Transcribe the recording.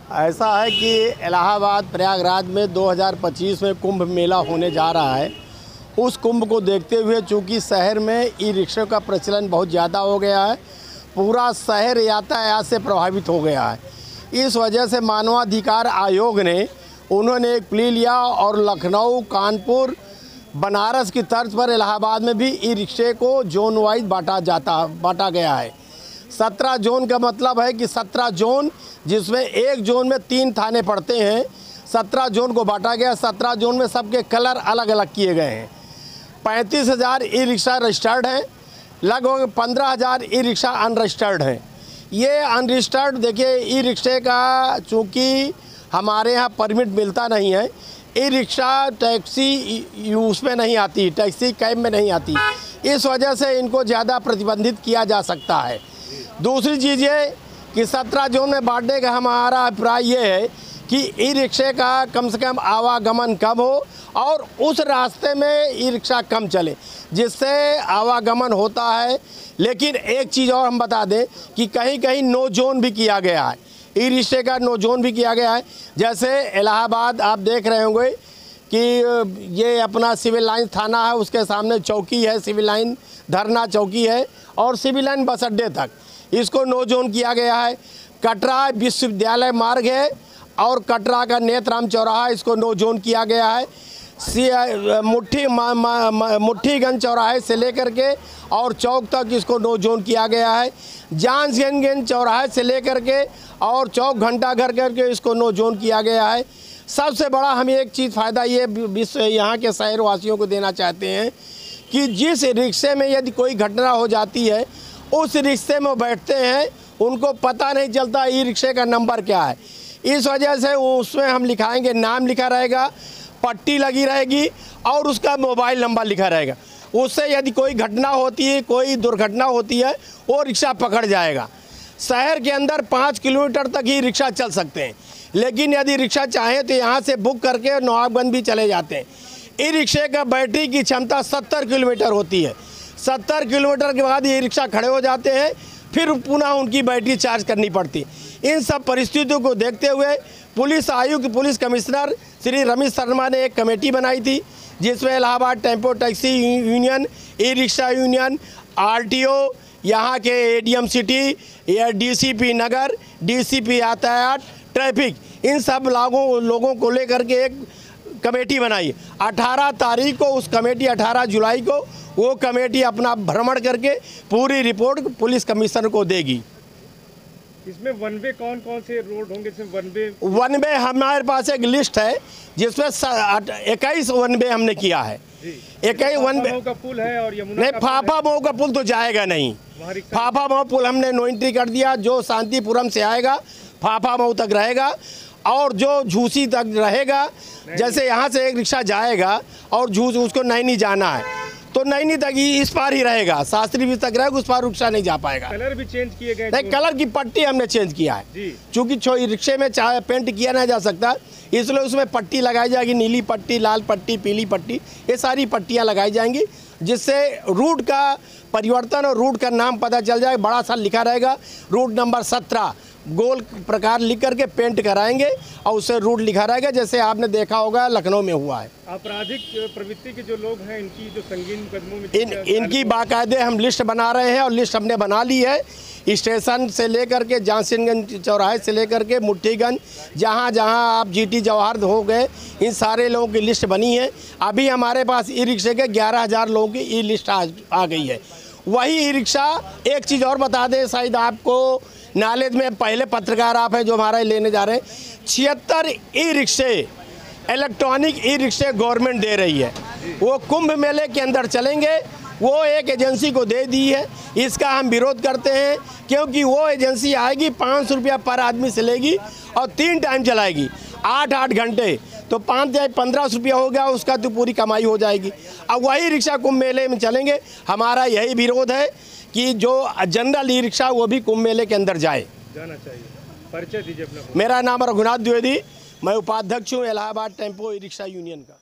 ऐसा है कि इलाहाबाद प्रयागराज में 2025 में कुंभ मेला होने जा रहा है। उस कुंभ को देखते हुए चूँकि शहर में ई रिक्शा का प्रचलन बहुत ज़्यादा हो गया है, पूरा शहर यातायात से प्रभावित हो गया है। इस वजह से मानवाधिकार आयोग ने उन्होंने एक प्ली लिया और लखनऊ, कानपुर, बनारस की तर्ज पर इलाहाबाद में भी ई रिक्शे को जोन वाइज बांटा गया है। 17 जोन का मतलब है कि 17 जोन, जिसमें एक जोन में 3 थाने पड़ते हैं। 17 जोन को बांटा गया। 17 जोन में सबके कलर अलग अलग किए गए हैं। 35,000 ई रिक्शा रजिस्टर्ड हैं, लगभग 15,000 ई रिक्शा अनरजिस्टर्ड हैं। ये अनरजिस्टर्ड, देखिए ई रिक्शे का चूँकि हमारे यहाँ परमिट मिलता नहीं है, ई रिक्शा टैक्सी उसमें नहीं आती, टैक्सी कैब में नहीं आती, इस वजह से इनको ज़्यादा प्रतिबंधित किया जा सकता है। दूसरी चीज़ ये कि 17 जोन में बांटने का हमारा अभिप्राय ये है कि ई रिक्शे का कम से कम आवागमन कम हो और उस रास्ते में ई रिक्शा कम चले, जिससे आवागमन होता है। लेकिन एक चीज़ और हम बता दें कि कहीं कहीं नो जोन भी किया गया है, ई रिक्शे का नो जोन भी किया गया है। जैसे इलाहाबाद आप देख रहे होंगे कि ये अपना सिविल लाइन थाना है, उसके सामने चौकी है, सिविल लाइन धरना चौकी है, और सिविल लाइन बस अड्डे तक इसको नो जोन किया गया है। कटरा विश्वविद्यालय मार्ग है और कटरा का नेत्राम चौराहा, इसको नो जोन किया गया है। मुट्ठीगंज चौराहे से लेकर के और चौक तक इसको नो जोन किया गया है। जांसगंज चौराहे से लेकर के और चौक घंटा घर करके इसको नो जोन किया गया है। सबसे बड़ा हम एक चीज़ फ़ायदा ये यहाँ के शहरवासियों को देना चाहते हैं कि जिस रिक्शे में यदि कोई घटना हो जाती है, उस रिक्शे में बैठते हैं, उनको पता नहीं चलता ई रिक्शे का नंबर क्या है। इस वजह से उसमें हम लिखाएंगे, नाम लिखा रहेगा, पट्टी लगी रहेगी और उसका मोबाइल नंबर लिखा रहेगा। उससे यदि कोई घटना होती है, कोई दुर्घटना होती है, वो रिक्शा पकड़ जाएगा। शहर के अंदर 5 किलोमीटर तक ही रिक्शा चल सकते हैं, लेकिन यदि रिक्शा चाहें तो यहाँ से बुक करके नवाबगंज भी चले जाते हैं। ई रिक्शे का बैटरी की क्षमता 70 किलोमीटर होती है। 70 किलोमीटर के बाद ये रिक्शा खड़े हो जाते हैं, फिर पुनः उनकी बैटरी चार्ज करनी पड़ती। इन सब परिस्थितियों को देखते हुए पुलिस आयुक्त, पुलिस कमिश्नर श्री रमेश शर्मा ने एक कमेटी बनाई थी, जिसमें Allahabad tempo taxi union, e rickshaw union, RTO, यहाँ के ADM सिटी या DCP नगर, DCP यातायात, ट्रैफिक, इन सब लोगों को लेकर के एक कमेटी बनाई। 18 तारीख को उस कमेटी, 18 जुलाई को वो कमेटी अपना भ्रमण करके पूरी रिपोर्ट पुलिस कमिश्नर को देगी। इसमें वन वे कौन कौन से रोड होंगे? वन वे हमारे पास एक लिस्ट है जिसमें 21 वन वे हमने किया है। 21 वन वे का पुल है और यमुना नहीं, फाफा मऊ का पुल तो जाएगा नहीं। फाफा मऊ पुल हमने नो एंट्री कर दिया। जो शांतिपुरम से आएगा फाफा मऊ तक रहेगा और जो झूसी तक रहेगा। जैसे यहाँ से एक रिक्शा जाएगा और उसको नैनी जाना है तो नैनी तक ही इस पार ही रहेगा, शास्त्री भी तक रहेगा, उस पार रिक्शा नहीं जा पाएगा। कलर भी चेंज किए गए? नहीं, कलर की पट्टी हमने चेंज किया है, क्योंकि रिक्शे में चाहे पेंट किया नहीं जा सकता, इसलिए उसमें पट्टी लगाई जाएगी, नीली पट्टी, लाल पट्टी, पीली पट्टी, ये सारी पट्टियाँ लगाई जाएंगी, जिससे रूट का परिवर्तन और रूट का नाम पता चल जाए। बड़ा सा लिखा रहेगा, रूट नंबर 17 गोल प्रकार लिख करके पेंट कराएंगे और उससे रूट लिखा रहेगा, जैसे आपने देखा होगा लखनऊ में हुआ है। आपराधिक प्रवृत्ति के जो लोग हैं, इनकी जो संगीन मुकदमों में इनकी बाकायदे हम लिस्ट बना रहे हैं और लिस्ट हमने बना ली है। स्टेशन से लेकर के जांसगंज चौराहे से लेकर के मुट्ठीगंज, जहाँ जहाँ आप GT जवाहर हो गए, इन सारे लोगों की लिस्ट बनी है। अभी हमारे पास ई रिक्शे के 11,000 लोगों की ई लिस्ट आ गई है। वही ई रिक्शा, एक चीज़ और बता दें, शायद आपको नॉलेज में, पहले पत्रकार आप हैं जो हमारा लेने जा रहे हैं, 76 ई रिक्शे, इलेक्ट्रॉनिक ई रिक्शे गवर्नमेंट दे रही है। वो कुंभ मेले के अंदर चलेंगे, वो एक एजेंसी को दे दी है। इसका हम विरोध करते हैं, क्योंकि वो एजेंसी आएगी, 500 रुपया पर आदमी से लेगी और 3 टाइम चलाएगी, 8-8 घंटे, तो 5-15 रुपया हो गया, उसका तो पूरी कमाई हो जाएगी। अब वही रिक्शा कुंभ मेले में चलेंगे। हमारा यही विरोध है कि जो जनरल ई रिक्शा वो भी कुंभ मेले के अंदर जाना चाहिए। परिचय दीजिए अपना। मेरा नाम रघुनाथ द्विवेदी, मैं उपाध्यक्ष हूँ Allahabad tempo e rickshaw union का।